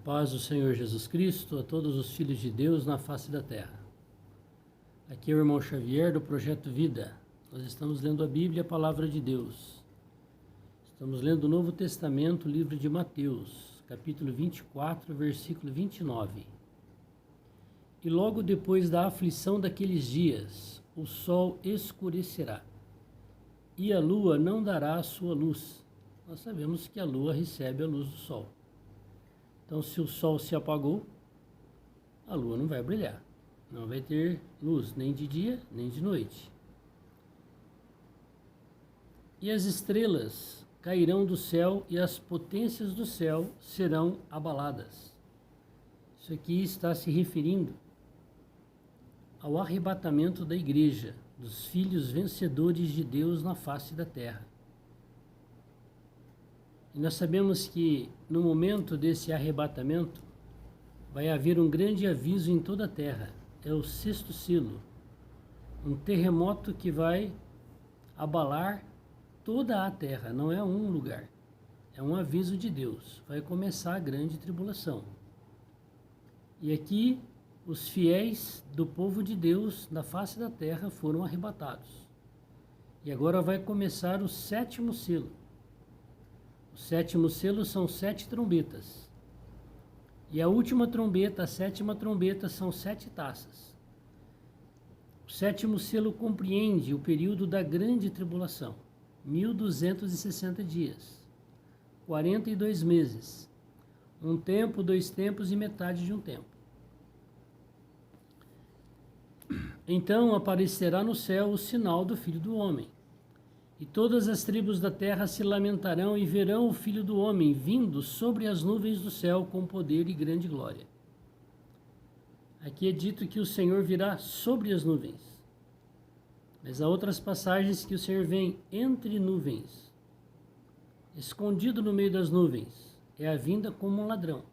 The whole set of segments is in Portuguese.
Paz do Senhor Jesus Cristo a todos os filhos de Deus na face da terra. Aqui é o irmão Xavier do Projeto Vida. Nós estamos lendo a Bíblia, a Palavra de Deus. Estamos lendo o Novo Testamento, livro de Mateus, capítulo 24, versículo 29. E logo depois da aflição daqueles dias, o sol escurecerá, e a lua não dará a sua luz. Nós sabemos que a lua recebe a luz do sol. Então, se o sol se apagou, a lua não vai brilhar. Não vai ter luz, nem de dia, nem de noite. E as estrelas cairão do céu e as potências do céu serão abaladas. Isso aqui está se referindo ao arrebatamento da igreja, dos filhos vencedores de Deus na face da terra. E nós sabemos que no momento desse arrebatamento vai haver um grande aviso em toda a terra. É o sexto selo, um terremoto que vai abalar toda a terra, não é um lugar. É um aviso de Deus. Vai começar a grande tribulação. E aqui os fiéis do povo de Deus na face da terra foram arrebatados. E agora vai começar o sétimo selo. O sétimo selo são 7 trombetas. E a última trombeta, a sétima trombeta, são 7 taças. O sétimo selo compreende o período da grande tribulação, 1260 dias, 42 meses, um tempo, 2 tempos e metade de um tempo. Então aparecerá no céu o sinal do Filho do Homem. E todas as tribos da terra se lamentarão e verão o Filho do Homem vindo sobre as nuvens do céu com poder e grande glória. Aqui é dito que o Senhor virá sobre as nuvens. Mas há outras passagens que o Senhor vem entre nuvens, escondido no meio das nuvens. É a vinda como um ladrão.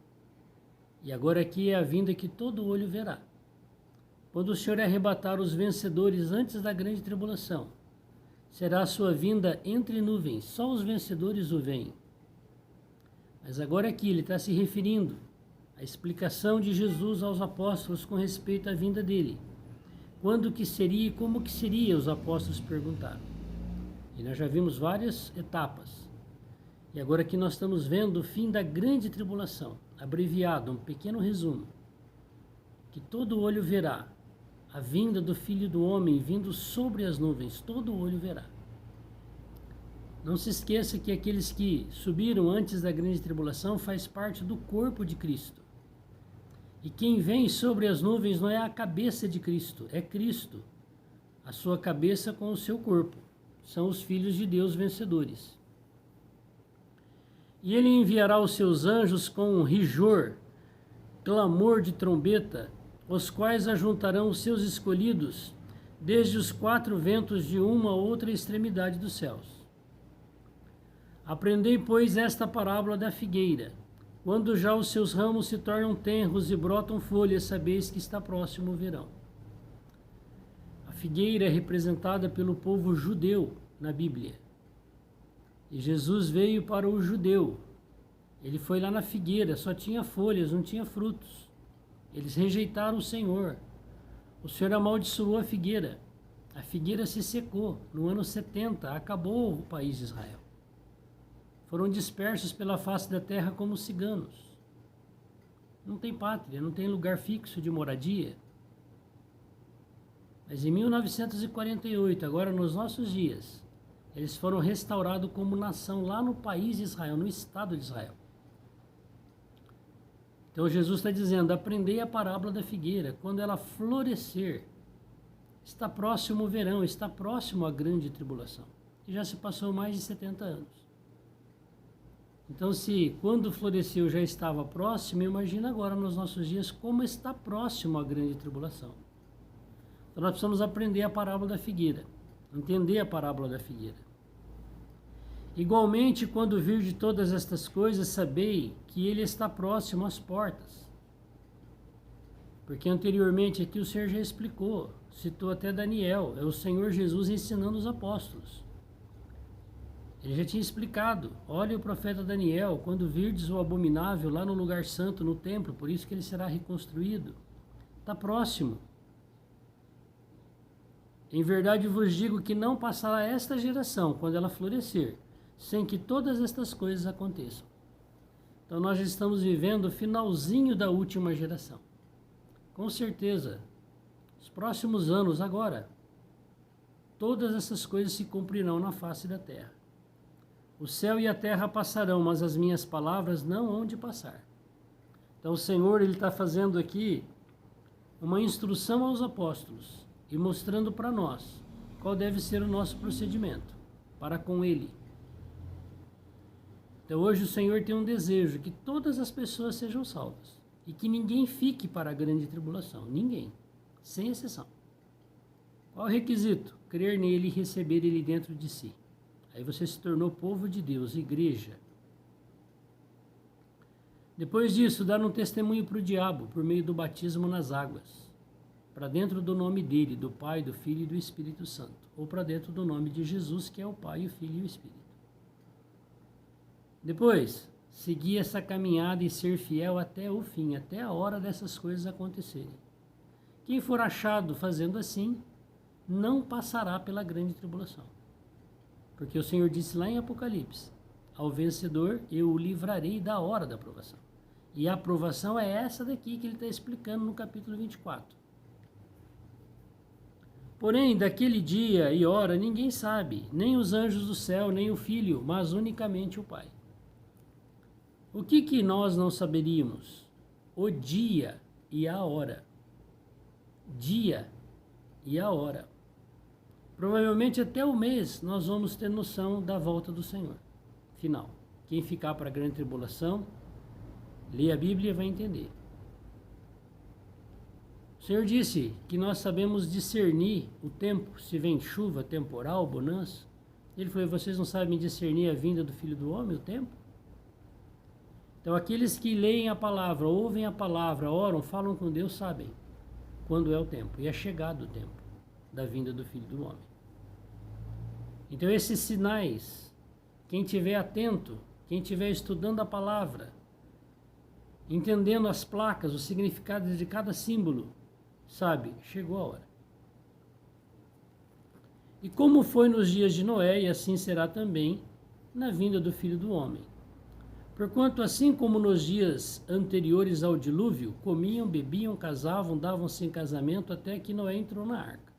E agora aqui é a vinda que todo olho verá. Quando o Senhor arrebatar os vencedores antes da grande tribulação, será a sua vinda entre nuvens, só os vencedores o veem. Mas agora aqui ele está se referindo à explicação de Jesus aos apóstolos com respeito à vinda dele. Quando que seria e como que seria, os apóstolos perguntaram. E nós já vimos várias etapas. E agora aqui nós estamos vendo o fim da grande tribulação, abreviado, um pequeno resumo, que todo olho verá. A vinda do Filho do Homem vindo sobre as nuvens, todo olho verá. Não se esqueça que aqueles que subiram antes da grande tribulação faz parte do corpo de Cristo. E quem vem sobre as nuvens não é a cabeça de Cristo, é Cristo. A sua cabeça com o seu corpo. São os filhos de Deus vencedores. E ele enviará os seus anjos com um rigor, clamor de trombeta, os quais ajuntarão os seus escolhidos desde os 4 ventos de uma a outra extremidade dos céus. Aprendei, pois, esta parábola da figueira. Quando já os seus ramos se tornam tenros e brotam folhas, sabeis que está próximo o verão. A figueira é representada pelo povo judeu na Bíblia. E Jesus veio para o judeu. Ele foi lá na figueira, só tinha folhas, não tinha frutos. Eles rejeitaram o Senhor. O Senhor amaldiçoou a figueira. A figueira se secou. No ano 70, acabou o país de Israel. Foram dispersos pela face da terra como ciganos. Não tem pátria, não tem lugar fixo de moradia. Mas em 1948, agora nos nossos dias, eles foram restaurados como nação lá no país de Israel, no estado de Israel. Então Jesus está dizendo, aprendei a parábola da figueira, quando ela florescer, está próximo o verão, está próximo a grande tribulação, que já se passou mais de 70 anos. Então se quando floresceu já estava próximo, imagina agora nos nossos dias como está próximo a grande tribulação. Então nós precisamos aprender a parábola da figueira, entender a parábola da figueira. Igualmente, quando vir de todas estas coisas, sabei que ele está próximo às portas. Porque anteriormente aqui o Senhor já explicou, citou até Daniel, é o Senhor Jesus ensinando os apóstolos. Ele já tinha explicado. Olha o profeta Daniel, quando virdes o abominável lá no lugar santo, no templo, por isso que ele será reconstruído. Está próximo. Em verdade vos digo que não passará esta geração, quando ela florescer, sem que todas estas coisas aconteçam. Então nós já estamos vivendo o finalzinho da última geração. Com certeza, os próximos anos agora, todas essas coisas se cumprirão na face da terra. O céu e a terra passarão, mas as minhas palavras não hão de passar. Então o Senhor ele está fazendo aqui uma instrução aos apóstolos e mostrando para nós qual deve ser o nosso procedimento para com Ele. Então hoje o Senhor tem um desejo que todas as pessoas sejam salvas e que ninguém fique para a grande tribulação, ninguém, sem exceção. Qual o requisito? Crer nele e receber ele dentro de si. Aí você se tornou povo de Deus, igreja. Depois disso, dar um testemunho para o diabo por meio do batismo nas águas, para dentro do nome dele, do Pai, do Filho e do Espírito Santo, ou para dentro do nome de Jesus, que é o Pai, o Filho e o Espírito. Depois, seguir essa caminhada e ser fiel até o fim, até a hora dessas coisas acontecerem. Quem for achado fazendo assim, não passará pela grande tribulação. Porque o Senhor disse lá em Apocalipse, ao vencedor eu o livrarei da hora da aprovação. E a aprovação é essa daqui que ele está explicando no capítulo 24. Porém, daquele dia e hora ninguém sabe, nem os anjos do céu, nem o Filho, mas unicamente o Pai. O que nós não saberíamos? O dia e a hora. Dia e a hora. Provavelmente até o mês nós vamos ter noção da volta do Senhor. Final. Quem ficar para a grande tribulação, lê a Bíblia e vai entender. O Senhor disse que nós sabemos discernir o tempo, se vem chuva, temporal, bonança. Ele falou, vocês não sabem discernir a vinda do Filho do Homem, o tempo? Então aqueles que leem a palavra, ouvem a palavra, oram, falam com Deus, sabem quando é o tempo. E é chegado o tempo da vinda do Filho do Homem. Então esses sinais, quem estiver atento, quem estiver estudando a palavra, entendendo as placas, os significados de cada símbolo, sabe, chegou a hora. E como foi nos dias de Noé, e assim será também na vinda do Filho do Homem. Porquanto assim como nos dias anteriores ao dilúvio, comiam, bebiam, casavam, davam-se em casamento até que Noé entrou na arca.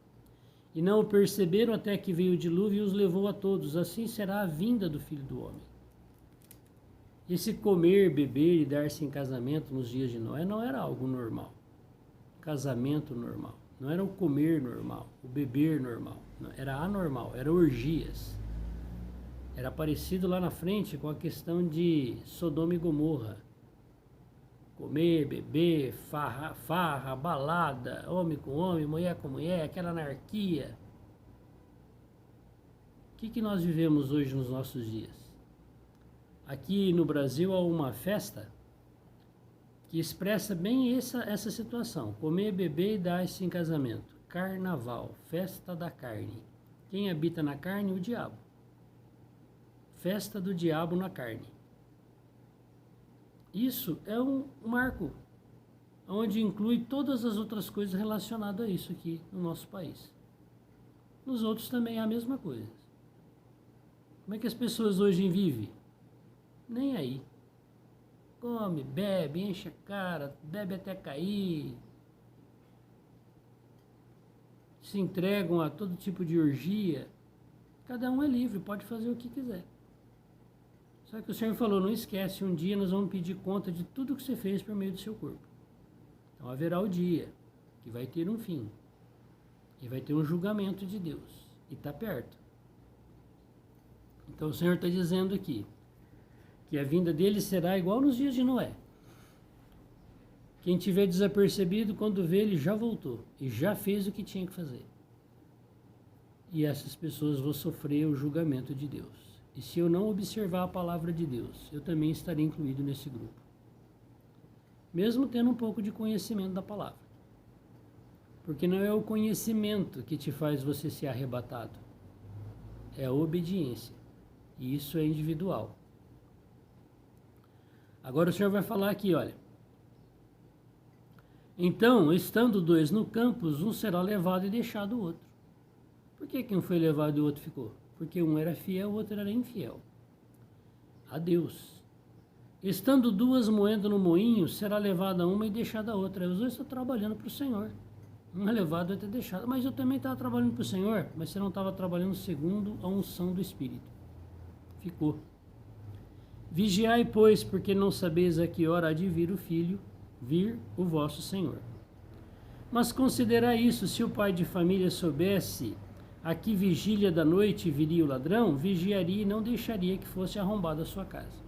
E não o perceberam até que veio o dilúvio e os levou a todos. Assim será a vinda do Filho do Homem. Esse comer, beber e dar-se em casamento nos dias de Noé não era algo normal. Casamento normal. Não era o comer normal, o beber normal. Não, era anormal, era orgias. Era parecido lá na frente com a questão de Sodoma e Gomorra. Comer, beber, farra, balada, homem com homem, mulher com mulher, aquela anarquia. O que nós vivemos hoje nos nossos dias? Aqui no Brasil há uma festa que expressa bem essa situação. Comer, beber e dar-se em casamento. Carnaval, festa da carne. Quem habita na carne? O diabo. Festa do diabo na carne. Isso é um marco, onde inclui todas as outras coisas relacionadas a isso aqui no nosso país. Nos outros também é a mesma coisa. Como é que as pessoas hoje vivem? Nem aí. Come, bebe, enche a cara, bebe até cair. Se entregam a todo tipo de orgia. Cada um é livre, pode fazer o que quiser. Só que o Senhor falou, não esquece, um dia nós vamos pedir conta de tudo que você fez por meio do seu corpo. Então haverá o dia que vai ter um fim. E vai ter um julgamento de Deus. E está perto. Então o Senhor está dizendo aqui, que a vinda dele será igual nos dias de Noé. Quem tiver desapercebido, quando vê, ele já voltou. E já fez o que tinha que fazer. E essas pessoas vão sofrer o julgamento de Deus. E se eu não observar a palavra de Deus, eu também estarei incluído nesse grupo. Mesmo tendo um pouco de conhecimento da palavra. Porque não é o conhecimento que te faz você ser arrebatado. É a obediência. E isso é individual. Agora o Senhor vai falar aqui, olha. Então, estando dois no campo, um será levado e deixado o outro. Por que um foi levado e o outro ficou? Porque um era fiel, o outro era infiel a Deus. Estando duas moendo no moinho, será levada uma e deixada a outra. Os dois estão trabalhando para o Senhor. Um é levado e outro é deixado. Mas eu também estava trabalhando para o Senhor, mas você não estava trabalhando segundo a unção do Espírito. Ficou. Vigiai, pois, porque não sabeis a que hora há de vir o vosso Senhor. Mas considerai isso: se o pai de família soubesse a que vigília da noite viria o ladrão, vigiaria e não deixaria que fosse arrombada a sua casa.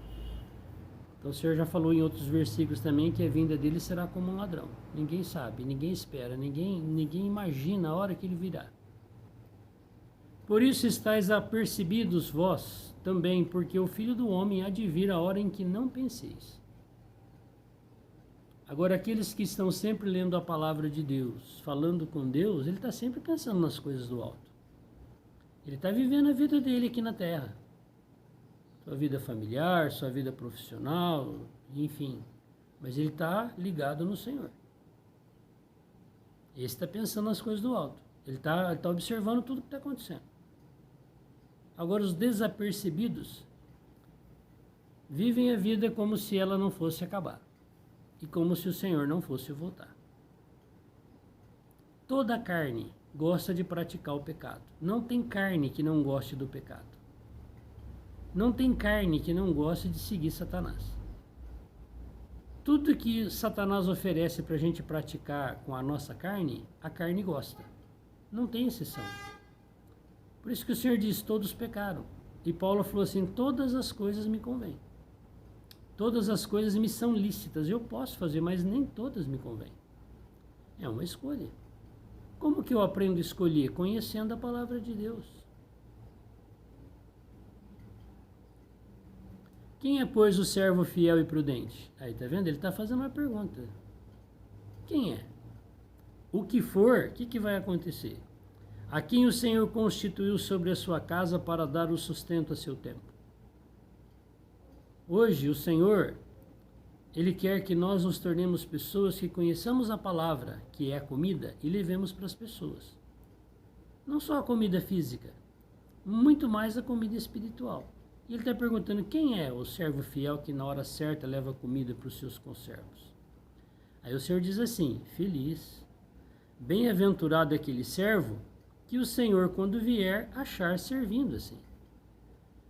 Então o Senhor já falou em outros versículos também que a vinda dele será como um ladrão. Ninguém sabe, ninguém espera, ninguém imagina a hora que ele virá. Por isso estáis apercebidos vós também, porque o Filho do Homem há de vir a hora em que não penseis. Agora, aqueles que estão sempre lendo a palavra de Deus, falando com Deus, ele está sempre pensando nas coisas do alto. Ele está vivendo a vida dele aqui na terra. Sua vida familiar, sua vida profissional, enfim. Mas ele está ligado no Senhor. Esse está pensando nas coisas do alto. Ele está observando tudo que está acontecendo. Agora, os desapercebidos vivem a vida como se ela não fosse acabar. E como se o Senhor não fosse voltar. Toda a carne gosta de praticar o pecado. Não tem carne que não goste do pecado. Não tem carne que não goste de seguir Satanás. Tudo que Satanás oferece para a gente praticar com a nossa carne, a carne gosta. Não tem exceção. Por isso que o Senhor diz: todos pecaram. E Paulo falou assim: todas as coisas me convêm. Todas as coisas me são lícitas. Eu posso fazer, mas nem todas me convêm. É uma escolha. Como que eu aprendo a escolher? Conhecendo a palavra de Deus. Quem é, pois, o servo fiel e prudente? Aí, tá vendo? Ele está fazendo uma pergunta. Quem é? O que for, o que vai acontecer? A quem o Senhor constituiu sobre a sua casa para dar o sustento a seu tempo? Hoje, o Senhor, Ele quer que nós nos tornemos pessoas que conheçamos a palavra, que é a comida, e levemos para as pessoas. Não só a comida física, muito mais a comida espiritual. E ele está perguntando: quem é o servo fiel que na hora certa leva comida para os seus conservos? Aí o Senhor diz assim: feliz, bem-aventurado é aquele servo que o Senhor, quando vier, achar servindo assim.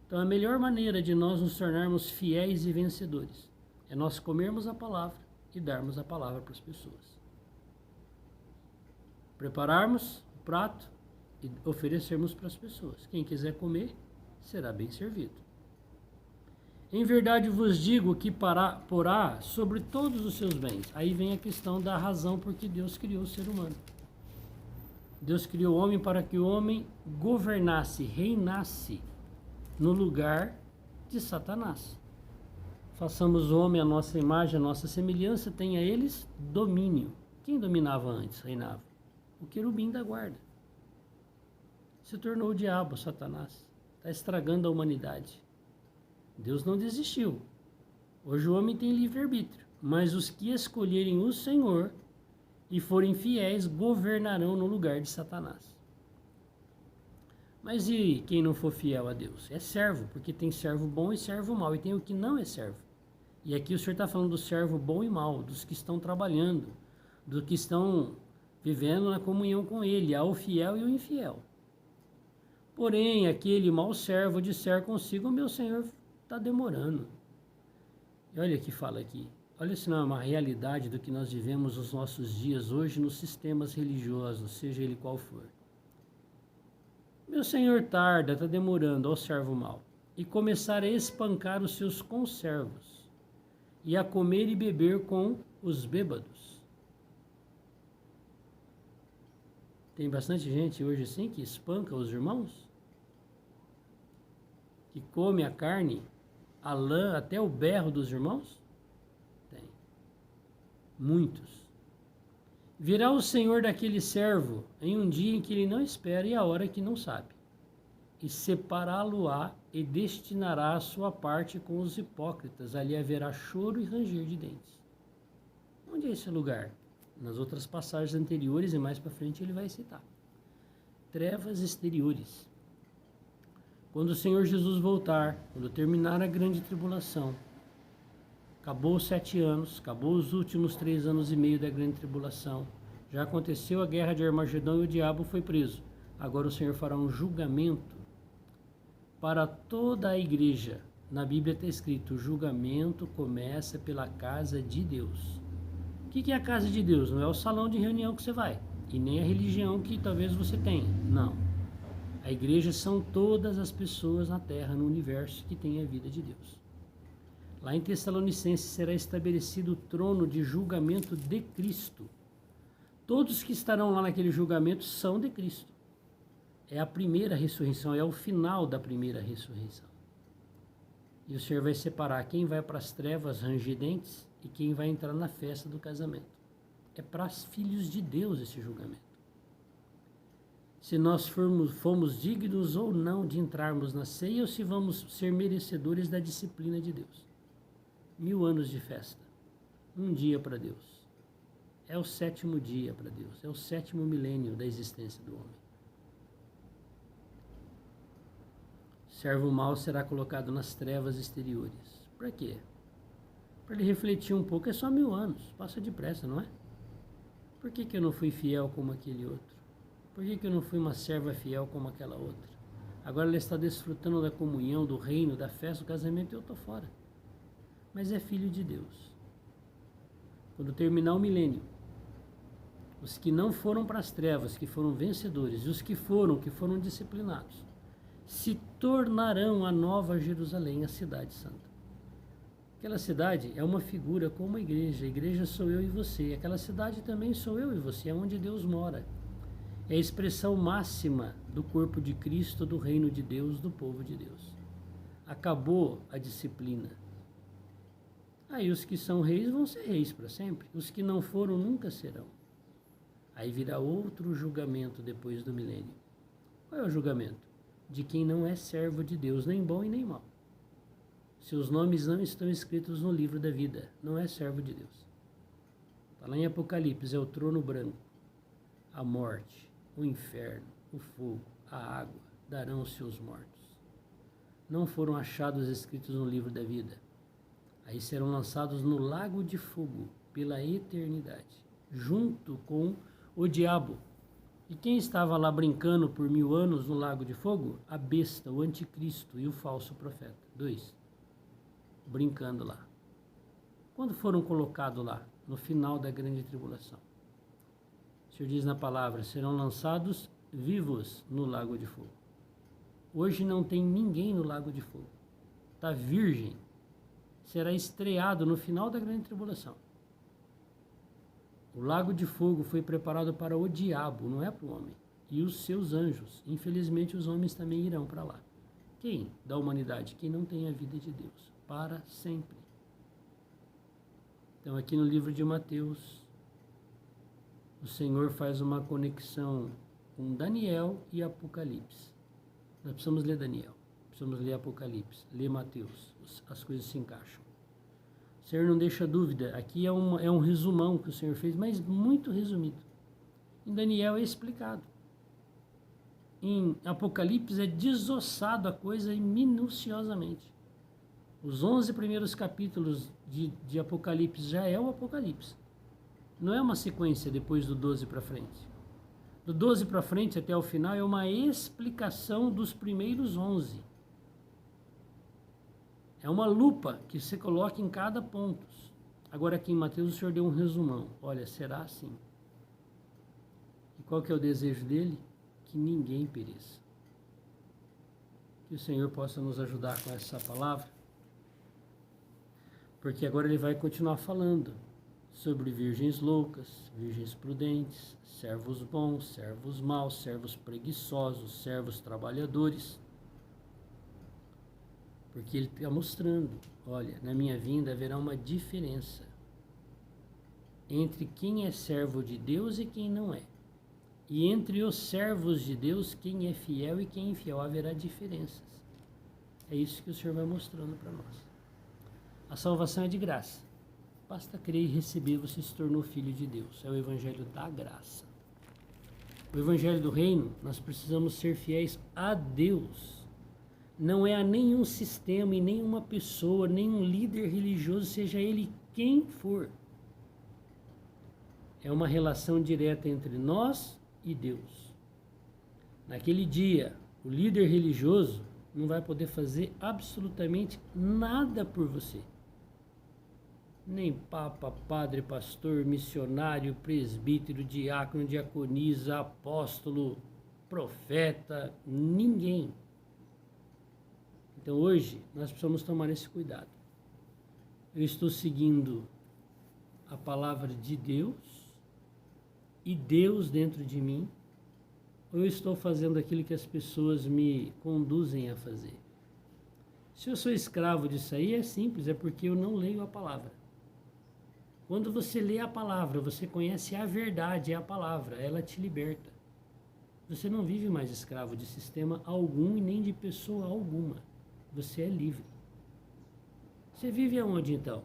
Então a melhor maneira de nós nos tornarmos fiéis e vencedores é nós comermos a palavra e darmos a palavra para as pessoas. Prepararmos o prato e oferecermos para as pessoas. Quem quiser comer, será bem servido. Em verdade vos digo que porá sobre todos os seus bens. Aí vem a questão da razão por que Deus criou o ser humano. Deus criou o homem para que o homem governasse, reinasse no lugar de Satanás. Façamos o homem a nossa imagem, a nossa semelhança, tenha eles domínio. Quem dominava antes, reinava? O querubim da guarda. Se tornou o diabo, Satanás. Está estragando a humanidade. Deus não desistiu. Hoje o homem tem livre-arbítrio, mas os que escolherem o Senhor e forem fiéis governarão no lugar de Satanás. Mas e quem não for fiel a Deus? É servo, porque tem servo bom e servo mau, e tem o que não é servo. E aqui o Senhor está falando do servo bom e mau, dos que estão trabalhando, dos que estão vivendo na comunhão com Ele, há o fiel e o infiel. Porém, aquele mau servo disser consigo: o meu Senhor está demorando. E olha o que fala aqui. Olha se não é uma realidade do que nós vivemos nos nossos dias hoje nos sistemas religiosos, seja ele qual for. Meu Senhor tarda, está demorando, ao servo mau, e começar a espancar os seus conservos, e a comer e beber com os bêbados. Tem bastante gente hoje assim que espanca os irmãos, que come a carne, a lã, até o berro dos irmãos? Tem. Muitos. Virá o Senhor daquele servo em um dia em que ele não espera e a hora que não sabe, e separá-lo-á e destinará a sua parte com os hipócritas. Ali haverá choro e ranger de dentes. Onde é esse lugar? Nas outras passagens anteriores e mais para frente ele vai citar. Trevas exteriores. Quando o Senhor Jesus voltar, quando terminar a grande tribulação, acabou os 7 anos, acabou os últimos 3 anos e meio da grande tribulação, já aconteceu a guerra de Armagedão e o diabo foi preso. Agora o Senhor fará um julgamento para toda a igreja. Na Bíblia está escrito, o julgamento começa pela casa de Deus. O que é a casa de Deus? Não é o salão de reunião que você vai, e nem a religião que talvez você tenha, não. A igreja são todas as pessoas na terra, no universo, que têm a vida de Deus. Lá em Tessalonicenses será estabelecido o trono de julgamento de Cristo. Todos que estarão lá naquele julgamento são de Cristo. É a primeira ressurreição, é o final da primeira ressurreição. E o Senhor vai separar quem vai para as trevas rangidentes e quem vai entrar na festa do casamento. É para os filhos de Deus esse julgamento. Se nós fomos dignos ou não de entrarmos na ceia, ou se vamos ser merecedores da disciplina de Deus. 1000 anos de festa, um dia para Deus. É o 7º dia para Deus, é o 7º milênio da existência do homem. O servo mau será colocado nas trevas exteriores. Para quê? Para ele refletir um pouco, é só 1000 anos, passa depressa, não é? Por que eu não fui fiel como aquele outro? Por que eu não fui uma serva fiel como aquela outra? Agora ela está desfrutando da comunhão, do reino, da festa, do casamento e eu estou fora. Mas é filho de Deus. Quando terminar o milênio, os que não foram para as trevas, que foram vencedores, e os que foram disciplinados, se tornarão a nova Jerusalém, a cidade santa. Aquela cidade é uma figura como a igreja sou eu e você, aquela cidade também sou eu e você, é onde Deus mora. É a expressão máxima do corpo de Cristo, do reino de Deus, do povo de Deus. Acabou a disciplina. Aí os que são reis vão ser reis para sempre, os que não foram nunca serão. Aí virá outro julgamento depois do milênio. Qual é o julgamento? De quem não é servo de Deus, nem bom e nem mau. Seus nomes não estão escritos no livro da vida, não é servo de Deus. Está lá em Apocalipse, é o trono branco, a morte, o inferno, o fogo, a água, darão os seus mortos. Não foram achados escritos no livro da vida. Aí serão lançados no lago de fogo pela eternidade, junto com o diabo. E quem estava lá brincando por 1000 anos no lago de fogo? A besta, o anticristo e o falso profeta. 2. Brincando lá. Quando foram colocados lá? No final da grande tribulação. O Senhor diz na palavra, serão lançados vivos no lago de fogo. Hoje não tem ninguém no lago de fogo. Está virgem. Será estreado no final da grande tribulação. O lago de fogo foi preparado para o diabo, não é para o homem. E os seus anjos. Infelizmente os homens também irão para lá. Quem da humanidade? Quem não tem a vida de Deus. Para sempre. Então aqui no livro de Mateus, o Senhor faz uma conexão com Daniel e Apocalipse. Nós precisamos ler Daniel, precisamos ler Apocalipse, ler Mateus, as coisas se encaixam. O Senhor não deixa dúvida, aqui é um resumão que o Senhor fez, mas muito resumido. Em Daniel é explicado. Em Apocalipse é desossado a coisa minuciosamente. Os 11 primeiros capítulos de Apocalipse já é o Apocalipse. Não é uma sequência depois do 12 para frente. Do 12 para frente até o final é uma explicação dos primeiros 11. É uma lupa que você coloca em cada ponto. Agora aqui em Mateus o Senhor deu um resumão. Olha, será assim. E qual que é o desejo dele? Que ninguém pereça. Que o Senhor possa nos ajudar com essa palavra. Porque agora ele vai continuar falando sobre virgens loucas, virgens prudentes, servos bons, servos maus, servos preguiçosos, servos trabalhadores. Porque ele está mostrando, olha, na minha vinda haverá uma diferença entre quem é servo de Deus e quem não é. E entre os servos de Deus, quem é fiel e quem é infiel, haverá diferenças. É isso que o Senhor vai mostrando para nós. A salvação é de graça. Basta crer e receber, você se tornou filho de Deus. É o evangelho da graça. O evangelho do reino, nós precisamos ser fiéis a Deus. Não é a nenhum sistema e nenhuma pessoa, nenhum líder religioso, seja ele quem for. É uma relação direta entre nós e Deus. Naquele dia, o líder religioso não vai poder fazer absolutamente nada por você. Nem papa, padre, pastor, missionário, presbítero, diácono, diaconisa, apóstolo, profeta, ninguém. Então hoje nós precisamos tomar esse cuidado. Eu estou seguindo a palavra de Deus e Deus dentro de mim, ou eu estou fazendo aquilo que as pessoas me conduzem a fazer? Se eu sou escravo disso aí, é simples, é porque eu não leio a palavra. Quando você lê a palavra, você conhece a verdade, é a palavra, ela te liberta. Você não vive mais escravo de sistema algum e nem de pessoa alguma. Você é livre. Você vive aonde então?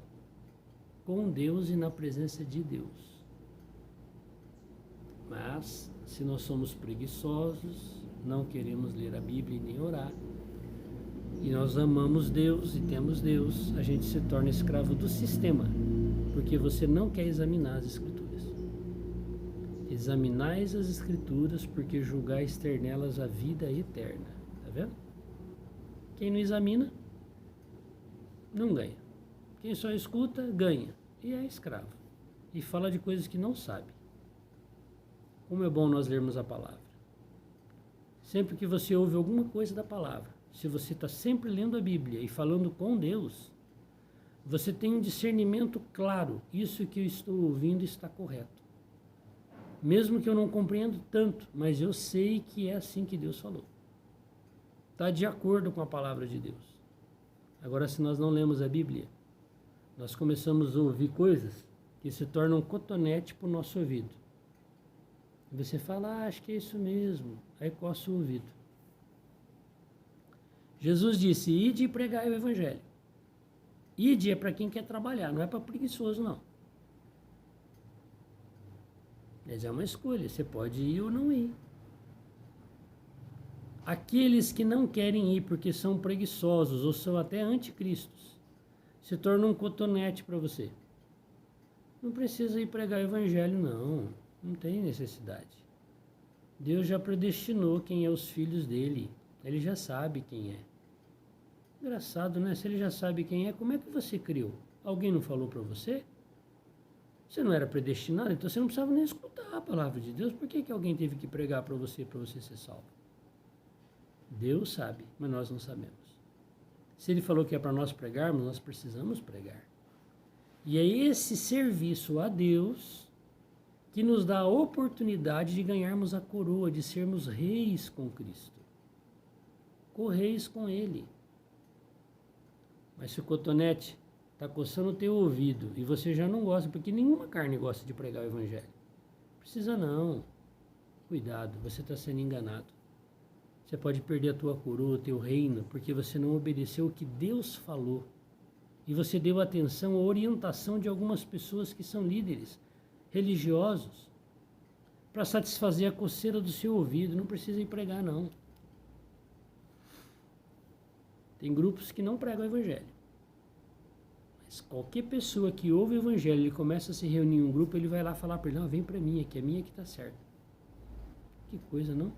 Com Deus e na presença de Deus. Mas, se nós somos preguiçosos, não queremos ler a Bíblia e nem orar, e nós amamos Deus e temos Deus, a gente se torna escravo do sistema, porque você não quer examinar as Escrituras. Examinais as Escrituras, porque julgais ter nelas a vida eterna. Tá vendo? Quem não examina, não ganha. Quem só escuta, ganha. E é escravo. E fala de coisas que não sabe. Como é bom nós lermos a palavra. Sempre que você ouve alguma coisa da palavra, se você está sempre lendo a Bíblia e falando com Deus, você tem um discernimento claro. Isso que eu estou ouvindo está correto. Mesmo que eu não compreendo tanto, mas eu sei que é assim que Deus falou. Está de acordo com a palavra de Deus. Agora, se nós não lemos a Bíblia, nós começamos a ouvir coisas que se tornam cotonete para o nosso ouvido. E você fala, acho que é isso mesmo. Aí coça o ouvido. Jesus disse, ide e pregai o evangelho. Ide é para quem quer trabalhar, não é para preguiçoso, não. Mas é uma escolha, você pode ir ou não ir. Aqueles que não querem ir porque são preguiçosos ou são até anticristos, se tornam um cotonete para você. Não precisa ir pregar o evangelho, não. Não tem necessidade. Deus já predestinou quem é os filhos dele. Ele já sabe quem é. Engraçado, né? Se ele já sabe quem é, como é que você criou? Alguém não falou para você? Você não era predestinado, então você não precisava nem escutar a palavra de Deus. Por que alguém teve que pregar para você ser salvo? Deus sabe, mas nós não sabemos. Se ele falou que é para nós pregarmos, nós precisamos pregar. E é esse serviço a Deus que nos dá a oportunidade de ganharmos a coroa, de sermos reis com Cristo. Co-reis com Ele. Mas se o cotonete está coçando o teu ouvido e você já não gosta, porque nenhuma carne gosta de pregar o evangelho. Precisa não. Cuidado, você está sendo enganado. Você pode perder a tua coroa, o teu reino, porque você não obedeceu o que Deus falou. E você deu atenção à orientação de algumas pessoas que são líderes religiosos para satisfazer a coceira do seu ouvido. Não precisa ir pregar, não. Tem grupos que não pregam o evangelho. Mas qualquer pessoa que ouve o evangelho e começa a se reunir em um grupo, ele vai lá falar para ele, não, vem para mim, aqui, a minha que está certa. Que coisa, não?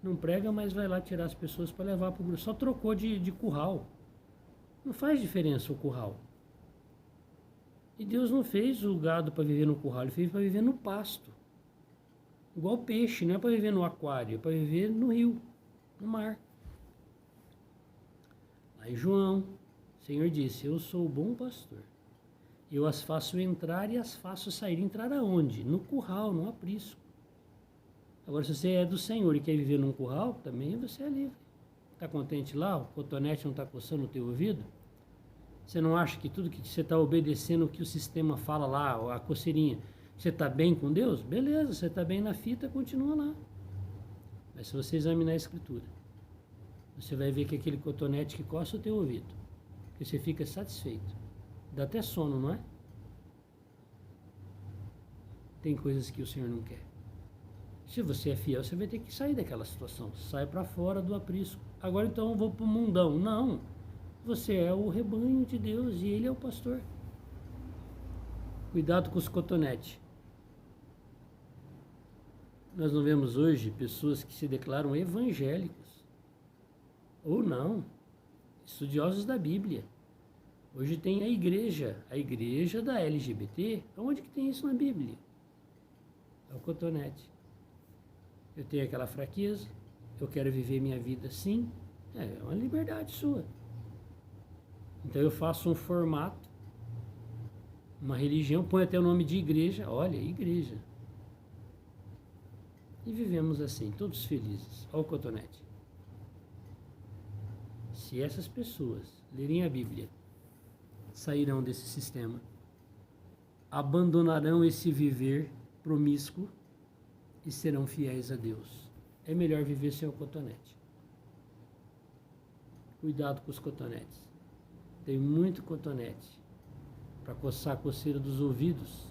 Não prega, mas vai lá tirar as pessoas para levar para o grupo. Só trocou de curral. Não faz diferença o curral. E Deus não fez o gado para viver no curral, Ele fez para viver no pasto. Igual peixe, não é para viver no aquário, é para viver no rio, no mar. Lá em João, o Senhor disse, eu sou o bom pastor. Eu as faço entrar e as faço sair. Entrar aonde? No curral, no aprisco. Agora, se você é do Senhor e quer viver num curral, também você é livre. Está contente lá? O cotonete não está coçando o teu ouvido? Você não acha que tudo que você está obedecendo o que o sistema fala lá, a coceirinha, você está bem com Deus? Beleza, você está bem na fita, continua lá. Mas se você examinar a Escritura, você vai ver que é aquele cotonete que coça o teu ouvido, porque você fica satisfeito. Dá até sono, não é? Tem coisas que o Senhor não quer. Se você é fiel, você vai ter que sair daquela situação. Sai para fora do aprisco. Agora então eu vou para o mundão. Não. Você é o rebanho de Deus e Ele é o pastor. Cuidado com os cotonetes. Nós não vemos hoje pessoas que se declaram evangélicos. Ou não. Estudiosos da Bíblia. Hoje tem a igreja da LGBT. Onde que tem isso na Bíblia? É o cotonete. Eu tenho aquela fraqueza, eu quero viver minha vida assim, é uma liberdade sua. Então eu faço um formato, uma religião, põe até o nome de igreja, olha, igreja. E vivemos assim, todos felizes. Olha o cotonete. Se essas pessoas lerem a Bíblia, sairão desse sistema, abandonarão esse viver promíscuo e serão fiéis a Deus. É melhor viver sem o cotonete. Cuidado com os cotonetes. Tem muito cotonete para coçar a coceira dos ouvidos,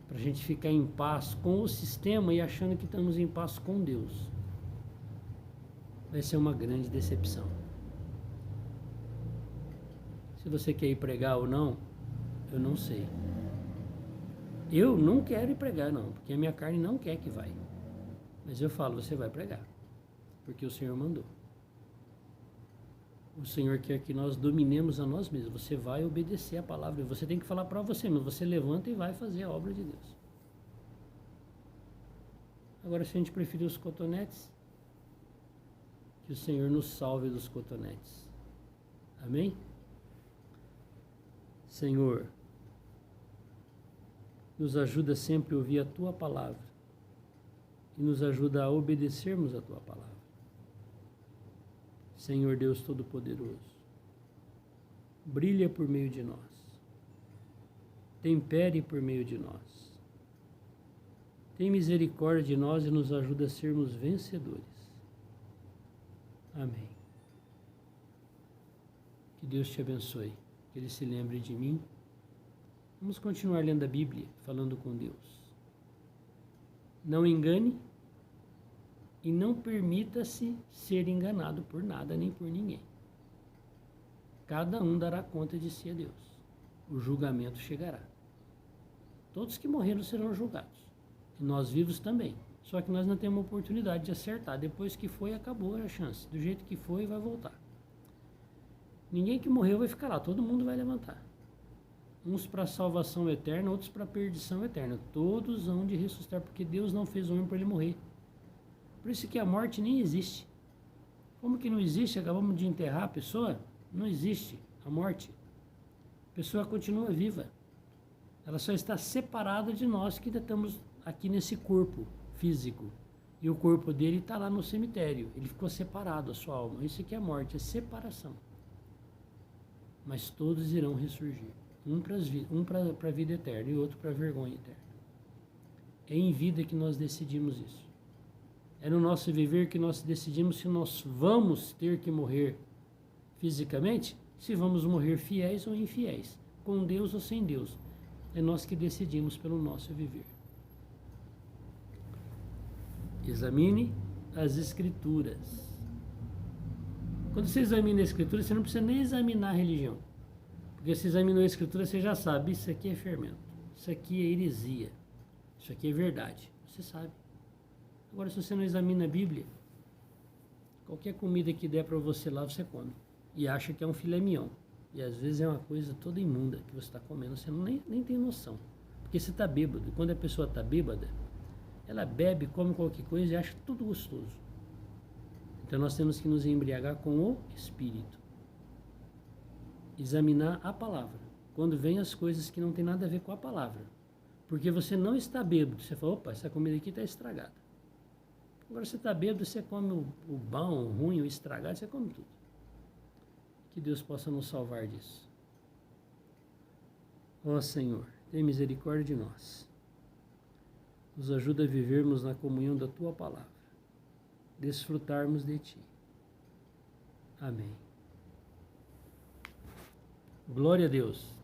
para a gente ficar em paz com o sistema e achando que estamos em paz com Deus. Vai ser uma grande decepção. Se você quer ir pregar ou não, eu não sei. Eu não quero ir pregar não, porque a minha carne não quer que vai. Mas eu falo, você vai pregar, porque o Senhor mandou. O Senhor quer que nós dominemos a nós mesmos. Você vai obedecer a palavra. Você tem que falar para você, mas você levanta e vai fazer a obra de Deus. Agora, se a gente preferir os cotonetes, que o Senhor nos salve dos cotonetes. Amém? Senhor, nos ajuda sempre a ouvir a Tua palavra e nos ajuda a obedecermos a Tua palavra. Senhor Deus Todo-Poderoso, brilha por meio de nós, tempere por meio de nós, tem misericórdia de nós e nos ajuda a sermos vencedores. Amém. Que Deus te abençoe, que Ele se lembre de mim. Vamos continuar lendo a Bíblia, falando com Deus. Não engane e não permita-se ser enganado por nada nem por ninguém. Cada um dará conta de si a Deus. O julgamento chegará. Todos que morreram serão julgados. E nós vivos também. Só que nós não temos oportunidade de acertar. Depois que foi, acabou a chance. Do jeito que foi, vai voltar. Ninguém que morreu vai ficar lá. Todo mundo vai levantar. Uns para salvação eterna, outros para perdição eterna. Todos hão de ressuscitar, porque Deus não fez o homem para ele morrer. Por isso que a morte nem existe. Como que não existe? Acabamos de enterrar a pessoa? Não existe a morte. A pessoa continua viva. Ela só está separada de nós que ainda estamos aqui nesse corpo físico. E o corpo dele está lá no cemitério. Ele ficou separado, a sua alma. Isso aqui é a morte, é separação. Mas todos irão ressurgir. Um para a vida eterna e outro para a vergonha eterna. É em vida que nós decidimos isso. É no nosso viver que nós decidimos se nós vamos ter que morrer fisicamente, se vamos morrer fiéis ou infiéis, com Deus ou sem Deus. É nós que decidimos pelo nosso viver. Examine as Escrituras. Quando você examina a Escritura, você não precisa nem examinar a religião. Porque se examinou a Escritura, você já sabe, isso aqui é fermento, isso aqui é heresia, isso aqui é verdade. Você sabe. Agora, se você não examina a Bíblia, qualquer comida que der para você lá, você come. E acha que é um filé mignon. E às vezes é uma coisa toda imunda que você está comendo, você nem tem noção. Porque você está bêbado. E quando a pessoa está bêbada, ela bebe, come qualquer coisa e acha tudo gostoso. Então nós temos que nos embriagar com o Espírito. Examinar a palavra. Quando vem as coisas que não tem nada a ver com a palavra. Porque você não está bêbado. Você fala, opa, essa comida aqui está estragada. Agora você está bêbado, você come o bom, o ruim, o estragado, você come tudo. Que Deus possa nos salvar disso. Ó Senhor, tem misericórdia de nós. Nos ajuda a vivermos na comunhão da Tua palavra. Desfrutarmos de Ti. Amém. Glória a Deus.